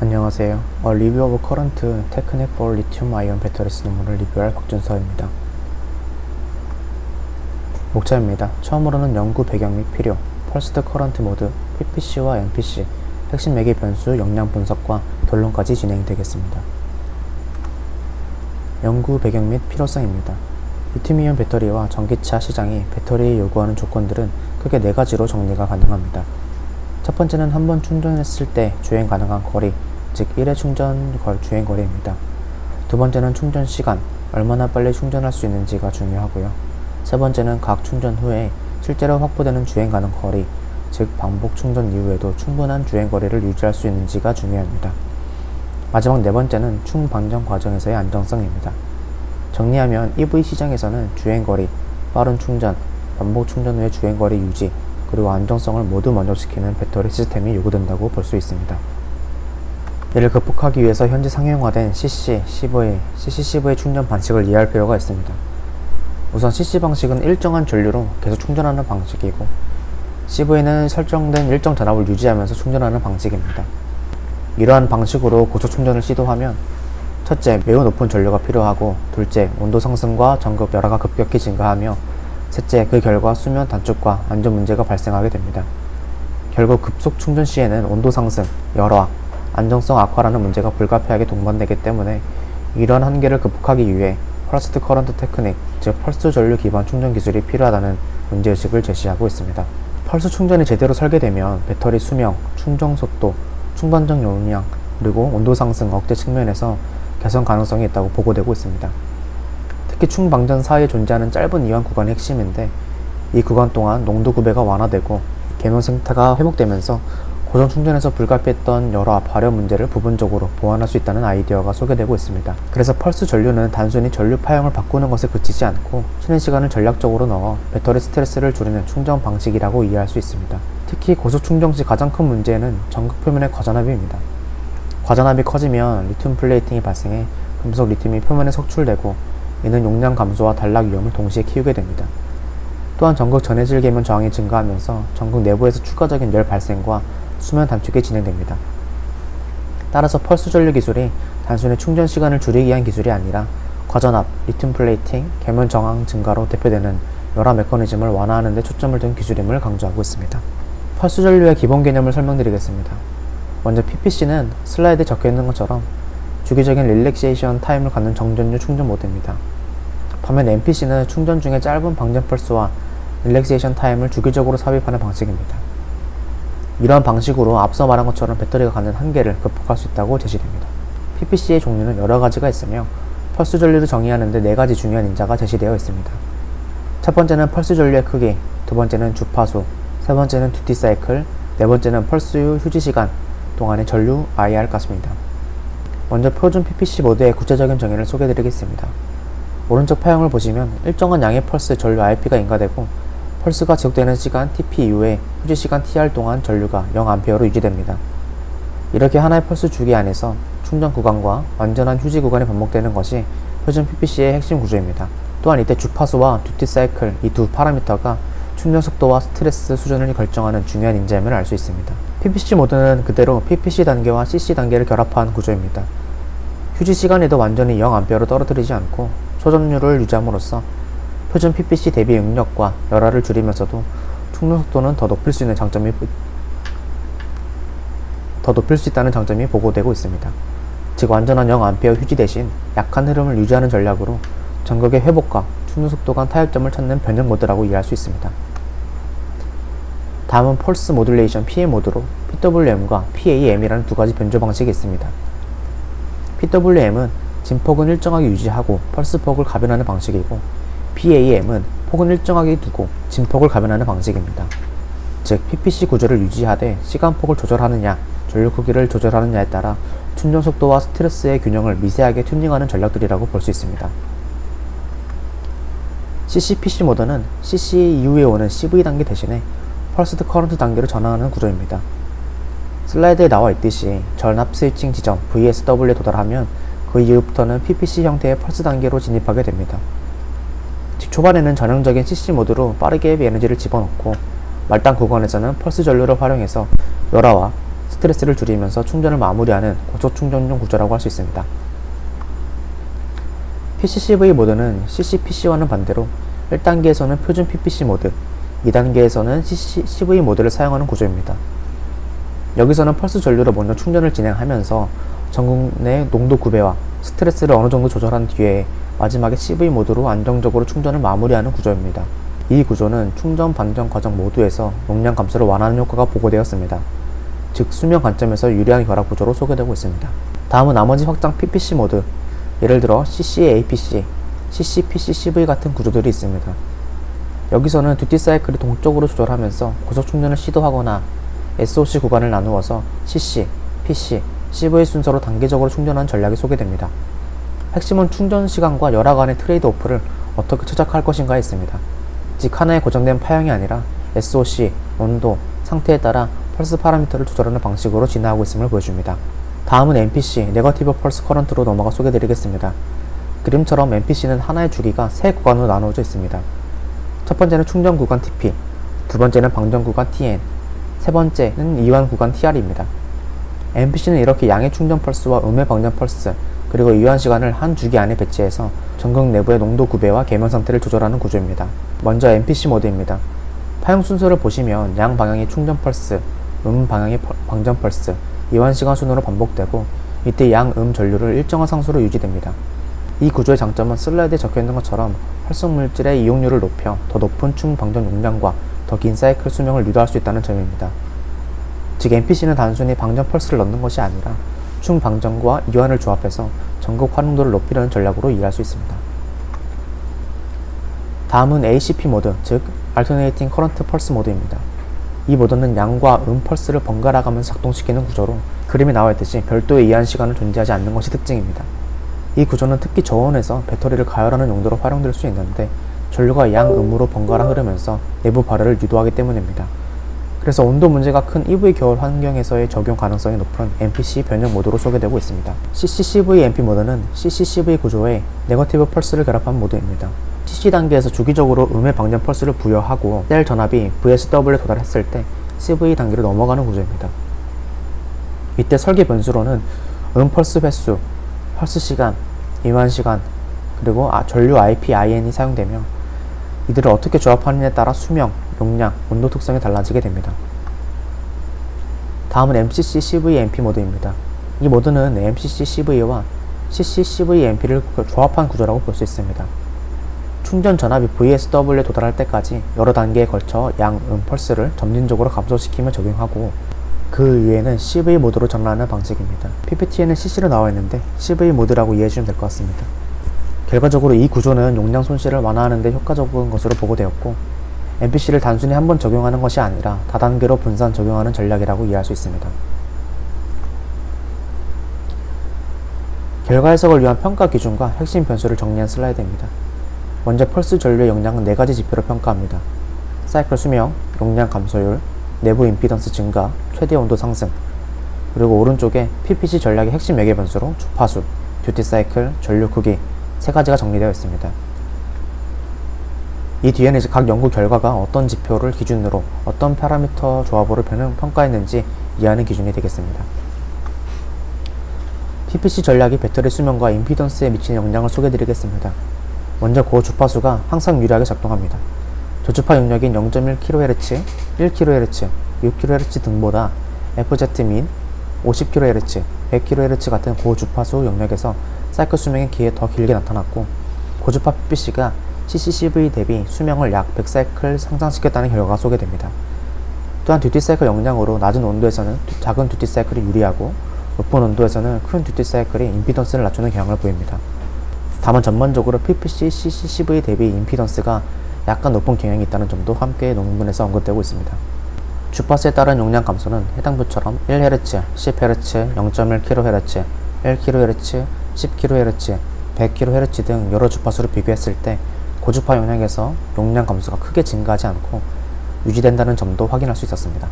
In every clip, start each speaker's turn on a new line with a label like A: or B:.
A: 안녕하세요. 리뷰 오브 커런트 테크닉 for 리튬 아이온 배터리스 논문을 리뷰할 박준서입니다. 목차입니다. 처음으로는 연구 배경 및 필요, 펄스드 커런트 모드, PPC와 MPC, 핵심 매개 변수 역량 분석과 결론까지 진행되겠습니다. 연구 배경 및 필요성입니다. 리튬이온 배터리와 전기차 시장이 배터리에 요구하는 조건들은 크게 4가지로 정리가 가능합니다. 첫 번째는 한 번 충전했을 때 주행 가능한 거리, 즉 1회 충전 주행 거리입니다. 두 번째는 충전 시간, 얼마나 빨리 충전할 수 있는지가 중요하고요. 세 번째는 각 충전 후에 실제로 확보되는 주행 가능 거리, 즉 반복 충전 이후에도 충분한 주행 거리를 유지할 수 있는지가 중요합니다. 마지막 네 번째는 충방전 과정에서의 안정성입니다. 정리하면 EV 시장에서는 주행 거리, 빠른 충전, 반복 충전 후의 주행 거리 유지, 그리고 안정성을 모두 만족시키는 배터리 시스템이 요구된다고 볼 수 있습니다. 이를 극복하기 위해서 현재 상용화된 CC, CC-CV 충전 방식을 이해할 필요가 있습니다. 우선 CC 방식은 일정한 전류로 계속 충전하는 방식이고, CV는 설정된 일정 전압을 유지하면서 충전하는 방식입니다. 이러한 방식으로 고속 충전을 시도하면 첫째, 매우 높은 전류가 필요하고, 둘째, 온도 상승과 전극 열화가 급격히 증가하며, 셋째, 그 결과 수면 단축과 안전 문제가 발생하게 됩니다. 결국 급속 충전 시에는 온도 상승, 열화, 안정성 악화라는 문제가 불가피하게 동반되기 때문에 이러한 한계를 극복하기 위해 펄스드 커런트 테크닉, 즉 펄스 전류 기반 충전 기술이 필요하다는 문제의식을 제시하고 있습니다. 펄스 충전이 제대로 설계되면 배터리 수명, 충전 속도, 충반전 용량, 그리고 온도 상승 억제 측면에서 개선 가능성이 있다고 보고되고 있습니다. 특히 충방전 사이에 존재하는 짧은 이완 구간이 핵심인데, 이 구간 동안 농도 구배가 완화되고 계면 생태가 회복되면서 고정 충전에서 불가피했던 열화, 발열 문제를 부분적으로 보완할 수 있다는 아이디어가 소개되고 있습니다. 그래서 펄스 전류는 단순히 전류 파형을 바꾸는 것에 그치지 않고 쉬는 시간을 전략적으로 넣어 배터리 스트레스를 줄이는 충전 방식이라고 이해할 수 있습니다. 특히 고속 충전 시 가장 큰 문제는 전극 표면의 과전압입니다. 과전압이 커지면 리튬 플레이팅이 발생해 금속 리튬이 표면에 석출되고, 이는 용량 감소와 단락 위험을 동시에 키우게 됩니다. 또한 전극 전해질 계면 저항이 증가하면서 전극 내부에서 추가적인 열 발생과 수면 단축이 진행됩니다. 따라서 펄스 전류 기술이 단순히 충전 시간을 줄이기 위한 기술이 아니라 과전압, 리튬 플레이팅, 계면 저항 증가로 대표되는 열화 메커니즘을 완화하는 데 초점을 둔 기술임을 강조하고 있습니다. 펄스 전류의 기본 개념을 설명드리겠습니다. 먼저 PPC는 슬라이드에 적혀있는 것처럼 주기적인 릴렉세이션 타임을 갖는 정전류 충전 모드입니다. 반면 MPC는 충전 중에 짧은 방전 펄스와 릴렉세이션 타임을 주기적으로 삽입하는 방식입니다. 이러한 방식으로 앞서 말한 것처럼 배터리가 갖는 한계를 극복할 수 있다고 제시됩니다. PPC의 종류는 여러 가지가 있으며 펄스 전류를 정의하는 데 4가지 중요한 인자가 제시되어 있습니다. 첫 번째는 펄스 전류의 크기, 두 번째는 주파수, 세 번째는 듀티 사이클, 네 번째는 펄스 후 휴지 시간 동안의 전류 IR 가스입니다. 먼저 표준 PPC 모드의 구체적인 정의를 소개해드리겠습니다. 오른쪽 파형을 보시면 일정한 양의 펄스 전류 RP가 인가되고, 펄스가 지속되는 시간 TP 이후에 휴지 시간 TR 동안 전류가 0A로 유지됩니다. 이렇게 하나의 펄스 주기 안에서 충전 구간과 완전한 휴지 구간이 반복되는 것이 표준 PPC의 핵심 구조입니다. 또한 이때 주파수와 듀티 사이클, 이 두 파라미터가 충전 속도와 스트레스 수준을 결정하는 중요한 인자임을 알 수 있습니다. PPC 모드는 그대로 PPC 단계와 CC 단계를 결합한 구조입니다. 휴지 시간에도 완전히 0A로 떨어뜨리지 않고 초전율을 유지함으로써 표준 PPC 대비 응력과 열화를 줄이면서도 충전 속도는 더 높일 수 있다는 장점이 보고되고 있습니다. 즉 완전한 0A 휴지 대신 약한 흐름을 유지하는 전략으로 전극의 회복과 충전 속도 간 타협점을 찾는 변형 모드라고 이해할 수 있습니다. 다음은 펄스 모듈레이션 PA 모드로 PWM과 PAM이라는 두 가지 변조 방식이 있습니다. PWM은 진폭은 일정하게 유지하고 펄스 폭을 가변하는 방식이고, PAM은 폭은 일정하게 두고 진폭을 가변하는 방식입니다. 즉 PPC 구조를 유지하되 시간폭을 조절하느냐, 전류 크기를 조절하느냐에 따라 충전 속도와 스트레스의 균형을 미세하게 튜닝하는 전략들이라고 볼 수 있습니다. CCPC 모드는 CC 이후에 오는 CV 단계 대신에 펄스드 커런트 단계로 전환하는 구조입니다. 슬라이드에 나와 있듯이 전압 스위칭 지점 VSW에 도달하면 그 이후부터는 PPC 형태의 펄스 단계로 진입하게 됩니다. 즉 초반에는 전형적인 CC 모드로 빠르게 에너지를 집어넣고, 말단 구간에서는 펄스 전류를 활용해서 열화와 스트레스를 줄이면서 충전을 마무리하는 고속 충전용 구조라고 할 수 있습니다. PCCV 모드는 CCPC와는 반대로 1단계에서는 표준 PPC 모드, 2단계에서는 CCCV 모드를 사용하는 구조입니다. 여기서는 펄스 전류로 먼저 충전을 진행하면서 전극 내 농도 구배와 스트레스를 어느 정도 조절한 뒤에 마지막에 CV 모드로 안정적으로 충전을 마무리하는 구조입니다. 이 구조는 충전 방전 과정 모두에서 용량 감소를 완화하는 효과가 보고되었습니다. 즉 수명 관점에서 유리한 결합 구조로 소개되고 있습니다. 다음은 나머지 확장 PPC 모드, 예를 들어 CCAPC, CCPCCV 같은 구조들이 있습니다. 여기서는 듀티 사이클을 동적으로 조절하면서 고속 충전을 시도하거나 SOC 구간을 나누어서 CC, PC, CV 순서로 단계적으로 충전하는 전략이 소개됩니다. 핵심은 충전 시간과 열화 간의 트레이드 오프를 어떻게 최적화할 것인가에 있습니다. 즉 하나의 고정된 파형이 아니라 SOC, 온도, 상태에 따라 펄스 파라미터를 조절하는 방식으로 진화하고 있음을 보여줍니다. 다음은 NPC, 네거티브 펄스 커런트로 넘어가 소개드리겠습니다. 그림처럼 NPC는 하나의 주기가 세 구간으로 나누어져 있습니다. 첫 번째는 충전 구간 TP, 두 번째는 방전 구간 TN, 세 번째는 이완 구간 TR입니다. NPC는 이렇게 양의 충전 펄스와 음의 방전 펄스, 그리고 이완 시간을 한 주기 안에 배치해서 전극 내부의 농도 구배와 계면 상태를 조절하는 구조입니다. 먼저 NPC 모드입니다. 파형 순서를 보시면 양 방향의 충전 펄스, 음 방향의 방전 펄스, 이완 시간 순으로 반복되고 이때 양 음 전류를 일정한 상수로 유지됩니다. 이 구조의 장점은 슬라이드에 적혀있는 것처럼 활성 물질의 이용률을 높여 더 높은 충 방전 용량과 더 긴 사이클 수명을 유도할 수 있다는 점입니다. 즉 NPC는 단순히 방전 펄스를 넣는 것이 아니라 충 방전과 이완을 조합해서 전극 활용도를 높이려는 전략으로 이해할 수 있습니다. 다음은 ACP 모드, 즉 Alternating Current Pulse 모드입니다. 이 모드는 양과 펄스를 번갈아 가면서 작동시키는 구조로 그림에 나와 있듯이 별도의 이완 시간은 존재하지 않는 것이 특징입니다. 이 구조는 특히 저온에서 배터리를 가열하는 용도로 활용될 수 있는데 전류가 양음으로 번갈아 흐르면서 내부 발열을 유도하기 때문입니다. 그래서 온도 문제가 큰 EV 겨울 환경에서의 적용 가능성이 높은 NPC 변형 모드로 소개되고 있습니다. CCCV MP 모드는 CCCV 구조에 네거티브 펄스를 결합한 모드입니다. CC 단계에서 주기적으로 음의 방전 펄스를 부여하고 셀 전압이 VSW에 도달했을 때 CV 단계로 넘어가는 구조입니다. 이때 설계 변수로는 펄스 횟수, 펄스 시간, 이완 시간, 그리고 전류 IP, IN이 사용되며 이들을 어떻게 조합하느냐에 따라 수명, 용량, 온도 특성이 달라지게 됩니다. 다음은 MCC CV MP 모드입니다. 이 모드는 MCC CV와 CCCV MP를 조합한 구조라고 볼 수 있습니다. 충전 전압이 VSW에 도달할 때까지 여러 단계에 걸쳐 양 펄스를 점진적으로 감소시키며 적용하고 그 위에는 CV 모드로 전환하는 방식입니다. PPT에는 CC로 나와 있는데 CV 모드라고 이해해주시면 될 것 같습니다. 결과적으로 이 구조는 용량 손실을 완화하는 데 효과적인 것으로 보고되었고 NPC를 단순히 한 번 적용하는 것이 아니라 다단계로 분산 적용하는 전략이라고 이해할 수 있습니다. 결과 해석을 위한 평가 기준과 핵심 변수를 정리한 슬라이드입니다. 먼저 펄스 전류의 용량은 4가지 지표로 평가합니다. 사이클 수명, 용량 감소율, 내부 임피던스 증가, 최대 온도 상승, 그리고 오른쪽에 PPC 전략의 핵심 매개 변수로 주파수, 듀티 사이클, 전류 크기 3가지가 정리되어 있습니다. 이 뒤에는 이제 각 연구 결과가 어떤 지표를 기준으로 어떤 파라미터 조합으로 평가했는지 이해하는 기준이 되겠습니다. PPC 전략이 배터리 수명과 임피던스에 미치는 영향을 소개해드리겠습니다. 먼저 고주파수가 항상 유리하게 작동합니다. 저주파 용력인 0.1kHz, 1kHz, 6kHz 등보다 FZ-min 50kHz, 100kHz 같은 고주파수 영역에서 사이클 수명이 더 길게 나타났고 고주파 PPC가 CCCV 대비 수명을 약 100사이클 상장시켰다는 결과가 소개됩니다. 또한 듀티 사이클 용량으로 낮은 온도에서는 작은 듀티 사이클이 유리하고 높은 온도에서는 큰 듀티 사이클이 임피던스를 낮추는 경향을 보입니다. 다만 전반적으로 PPC, CCCV 대비 임피던스가 약간 높은 경향이 있다는 점도 함께 논문에서 언급되고 있습니다. 주파수에 따른 용량 감소는 해당 부처럼 1Hz, 10Hz, 0.1kHz, 1kHz, 10kHz, 100kHz 등 여러 주파수를 비교했을 때 고주파 용량에서 용량 감소가 크게 증가하지 않고 유지된다는 점도 확인할 수 있었습니다.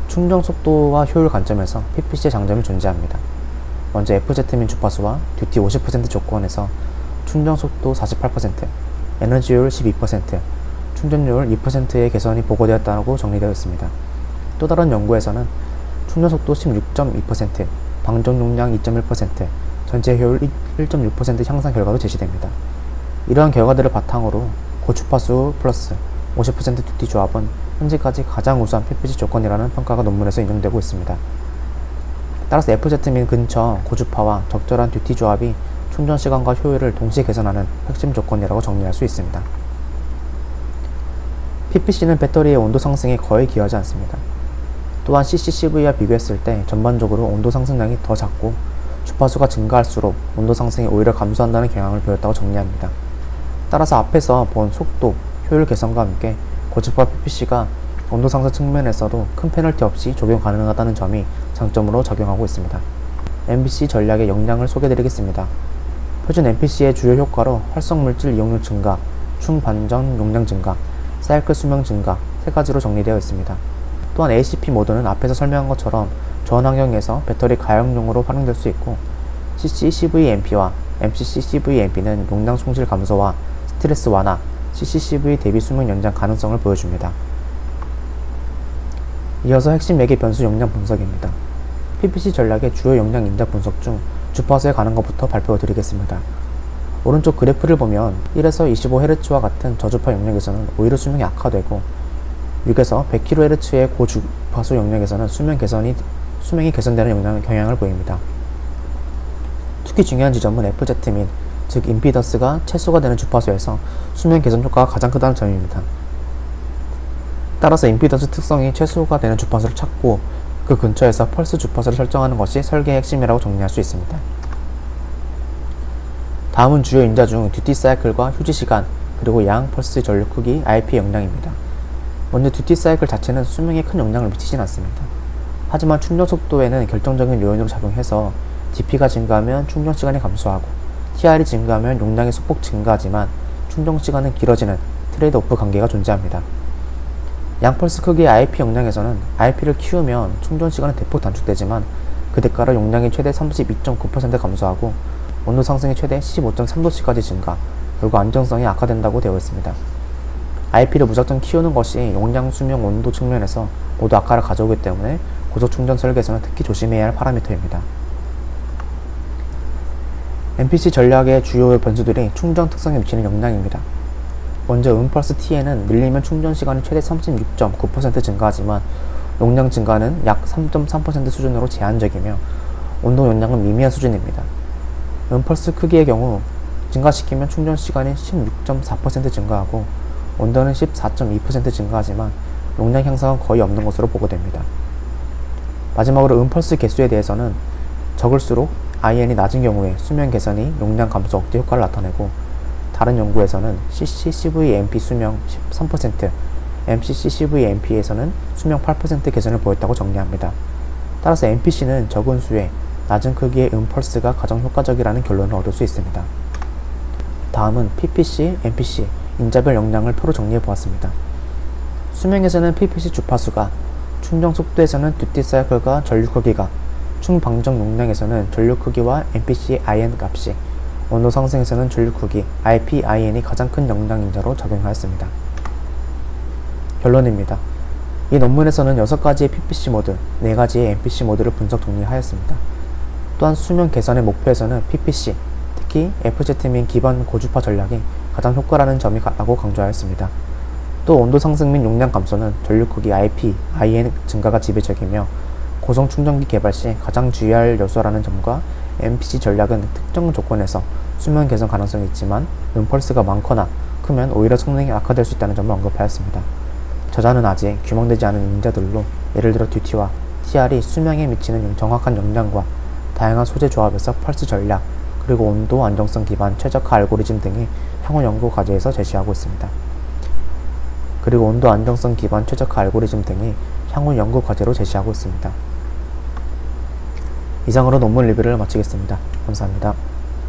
A: 충전 속도와 효율 관점에서 PPC의 장점이 존재합니다. 먼저 FZ-min 주파수와 듀티 50% 조건에서 충전 속도 48%, 에너지율 12%, 충전율 2%의 개선이 보고되었다고 정리되어 있습니다. 또 다른 연구에서는 충전 속도 16.2%, 방전 용량 2.1%, 전체 효율 1.6% 향상 결과도 제시됩니다. 이러한 결과들을 바탕으로 고주파수 플러스 50% 듀티 조합은 현재까지 가장 우수한 PPC 조건이라는 평가가 논문에서 인용되고 있습니다. 따라서 FZ 민 근처 고주파와 적절한 듀티 조합이 충전 시간과 효율을 동시에 개선하는 핵심 조건이라고 정리할 수 있습니다. PPC는 배터리의 온도 상승에 거의 기여하지 않습니다. 또한 CCCV와 비교했을 때 전반적으로 온도 상승량이 더 작고 주파수가 증가할수록 온도 상승이 오히려 감소한다는 경향을 보였다고 정리합니다. 따라서 앞에서 본 속도, 효율 개선과 함께 고주파 PPC가 온도 상승 측면에서도 큰 페널티 없이 적용 가능하다는 점이 장점으로 작용하고 있습니다. MPC 전략의 역량을 소개해드리겠습니다. 표준 MPC의 주요 효과로 활성물질 이용률 증가, 충반전 용량 증가, 사이클 수명 증가 세 가지로 정리되어 있습니다. 또한 ACP 모드는 앞에서 설명한 것처럼 저온 환경에서 배터리 가용용으로 활용될 수 있고 CCCVMP와 MCCCVMP는 용량 손실 감소와 스트레스 완화, CCCV 대비 수명 연장 가능성을 보여줍니다. 이어서 핵심 매개 변수 용량 분석입니다. PPC 전략의 주요 용량 인자 분석 중 주파수에 관한 것부터 발표드리겠습니다. 오른쪽 그래프를 보면 1에서 25Hz와 같은 저주파 용량에서는 오히려 수명이 악화되고 6에서 100kHz의 고주파수 용량에서는 수명이 개선되는 경향을 보입니다. 특히 중요한 지점은 FZ-min, 즉 임피던스가 최소가 되는 주파수에서 수명 개선 효과가 가장 크다는 점입니다. 따라서 임피던스 특성이 최소가 되는 주파수를 찾고 그 근처에서 펄스 주파수를 설정하는 것이 설계의 핵심이라고 정리할 수 있습니다. 다음은 주요 인자 중 듀티 사이클과 휴지 시간, 그리고 양, 펄스 전류 크기, IP 용량입니다. 먼저 듀티 사이클 자체는 수명에 큰 영향을 미치진 않습니다. 하지만 충전 속도에는 결정적인 요인으로 작용해서 DP가 증가하면 충전 시간이 감소하고 TR이 증가하면 용량이 소폭 증가하지만 충전 시간은 길어지는 트레이드 오프 관계가 존재합니다. 양펄스 크기의 IP 용량에서는 IP를 키우면 충전 시간은 대폭 단축되지만 그 대가로 용량이 최대 32.9% 감소하고 온도 상승이 최대 15.3도씨까지 증가, 결국 안정성이 악화된다고 되어 있습니다. IP를 무작정 키우는 것이 용량, 수명, 온도 측면에서 모두 악화를 가져오기 때문에 고속 충전 설계에서는 특히 조심해야 할 파라미터입니다. MPC 전략의 주요 변수들이 충전 특성에 미치는 영향입니다. 먼저 음펄스 T에는 밀리면 충전 시간이 최대 36.9% 증가하지만 용량 증가는 약 3.3% 수준으로 제한적이며 온도 용량은 미미한 수준입니다. 음펄스 크기의 경우 증가시키면 충전 시간이 16.4% 증가하고 온도는 14.2% 증가하지만 용량 향상은 거의 없는 것으로 보고됩니다. 마지막으로 음펄스 개수에 대해서는 적을수록 IN이 낮은 경우에 수명 개선이 용량 감소 억제 효과를 나타내고 다른 연구에서는 CCCVMP 수명 13%, MCCCVMP에서는 수명 8% 개선을 보였다고 정리합니다. 따라서 MPC는 적은 수에 낮은 크기의 음펄스가 가장 효과적이라는 결론을 얻을 수 있습니다. 다음은 PPC, MPC, 인자별 용량을 표로 정리해 보았습니다. 수명에서는 PPC 주파수가, 충전 속도에서는 듀티 사이클과 전류 크기가, 충방정 용량에서는 전류 크기와 MPC IN 값이, 온도 상승에서는 전류 크기, IP IN이 가장 큰 용량 인자로 작용하였습니다. 결론입니다. 이 논문에서는 6가지의 PPC 모드, 4가지의 MPC 모드를 분석 정리하였습니다. 또한 수명 개선의 목표에서는 PPC, 특히 FZ-min 기반 고주파 전략이 가장 효과라는 점이 라고 강조하였습니다. 또 온도 상승 및 용량 감소는 전류 크기 IP, IN 증가가 지배적이며 고성 충전기 개발 시 가장 주의할 요소라는 점과 MPC 전략은 특정 조건에서 수명 개선 가능성이 있지만 음펄스가 많거나 크면 오히려 성능이 악화될 수 있다는 점을 언급하였습니다. 저자는 아직 규명되지 않은 인자들로 예를 들어 듀티와 TR이 수명에 미치는 정확한 용량과 다양한 소재 조합에서 펄스 전략, 그리고 온도 안정성 기반 최적화 알고리즘 등이 향후 연구 과제에서 제시하고 있습니다. 그리고 온도 안정성 기반 최적화 알고리즘 등이 향후 연구 과제로 제시하고 있습니다. 이상으로 논문 리뷰를 마치겠습니다. 감사합니다.